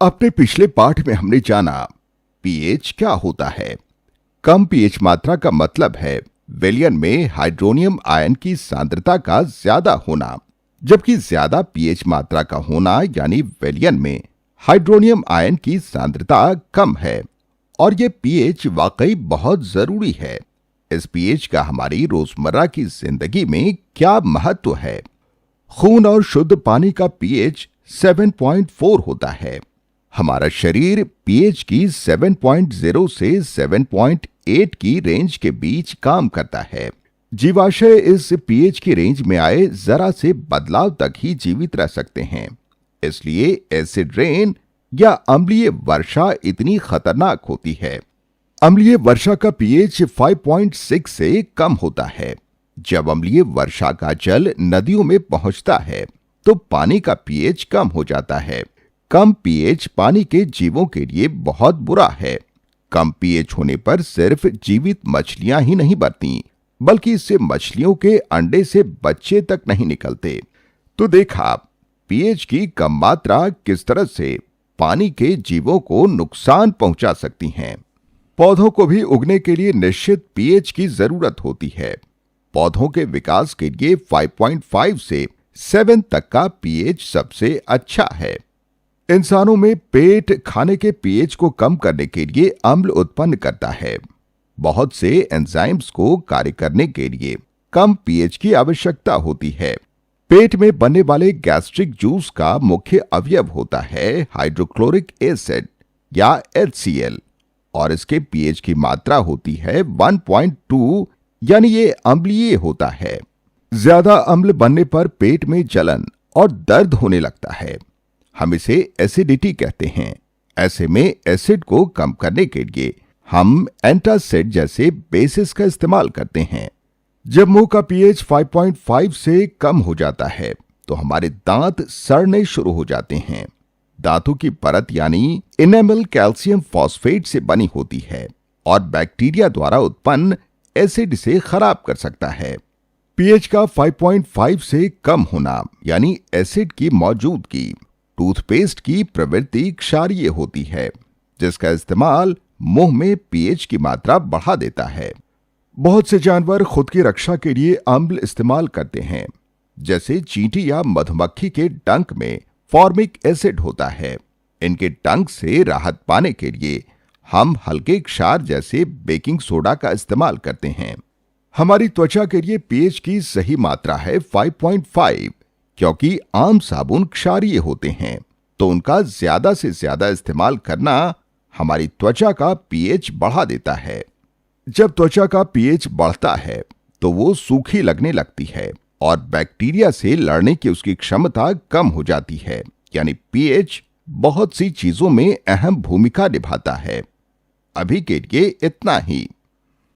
अपने पिछले पाठ में हमने जाना पीएच क्या होता है। कम पीएच मात्रा का मतलब है विलयन में हाइड्रोनियम आयन की सांद्रता का ज्यादा होना, जबकि ज्यादा पीएच मात्रा का होना यानी विलयन में हाइड्रोनियम आयन की सांद्रता कम है। और ये पीएच वाकई बहुत जरूरी है। इस पीएच का हमारी रोजमर्रा की जिंदगी में क्या महत्व है। खून और शुद्ध पानी का पीएच 7.4 होता है। हमारा शरीर पीएच की 7.0 से 7.8 की रेंज के बीच काम करता है। जीवाशय इस पीएच की रेंज में आए जरा से बदलाव तक ही जीवित रह सकते हैं। इसलिए एसिड रेन या अम्लीय वर्षा इतनी खतरनाक होती है। अम्लीय वर्षा का पीएच 5.6 से कम होता है। जब अम्लीय वर्षा का जल नदियों में पहुंचता है तो पानी का पीएच कम हो जाता है। कम पीएच पानी के जीवों के लिए बहुत बुरा है। कम पीएच होने पर सिर्फ जीवित मछलियां ही नहीं मरती, बल्कि इससे मछलियों के अंडे से बच्चे तक नहीं निकलते। तो देखा पीएच की कम मात्रा किस तरह से पानी के जीवों को नुकसान पहुंचा सकती हैं। पौधों को भी उगने के लिए निश्चित पीएच की जरूरत होती है। पौधों के विकास के लिए 5.5 से 7 तक का पीएच सबसे अच्छा है। इंसानों में पेट खाने के पीएच को कम करने के लिए अम्ल उत्पन्न करता है। बहुत से एंजाइम्स को कार्य करने के लिए कम पीएच की आवश्यकता होती है। पेट में बनने वाले गैस्ट्रिक जूस का मुख्य अवयव होता है हाइड्रोक्लोरिक एसिड या HCl और इसके पीएच की मात्रा होती है 1.2, यानी ये अम्लीय होता है। ज्यादा अम्ल बनने पर पेट में जलन और दर्द होने लगता है। हम इसे एसिडिटी कहते हैं। ऐसे में एसिड को कम करने के लिए हम एंटासिड जैसे बेसिस का इस्तेमाल करते हैं। जब मुंह का पीएच 5.5 से कम हो जाता है तो हमारे दांत सड़ने शुरू हो जाते हैं। दांतों की परत यानी इनेमल कैल्शियम फॉस्फेट से बनी होती है और बैक्टीरिया द्वारा उत्पन्न एसिड से खराब कर सकता है। पीएच का 5.5 से कम होना यानी एसिड की मौजूदगी टूथपेस्ट की प्रवृत्ति क्षारीय होती है, जिसका इस्तेमाल मुंह में पीएच की मात्रा बढ़ा देता है। बहुत से जानवर खुद की रक्षा के लिए अम्ल इस्तेमाल करते हैं, जैसे चींटी या मधुमक्खी के डंक में फॉर्मिक एसिड होता है। इनके डंक से राहत पाने के लिए हम हल्के क्षार जैसे बेकिंग सोडा का इस्तेमाल करते हैं। हमारी त्वचा के लिए पीएच की सही मात्रा है 5.5, क्योंकि आम साबुन क्षारीय होते हैं, तो उनका ज्यादा से ज्यादा इस्तेमाल करना हमारी त्वचा का पीएच बढ़ा देता है। जब त्वचा का पीएच बढ़ता है तो वो सूखी लगने लगती है और बैक्टीरिया से लड़ने की उसकी क्षमता कम हो जाती है। यानी पीएच बहुत सी चीजों में अहम भूमिका निभाता है। अभी के लिए इतना ही।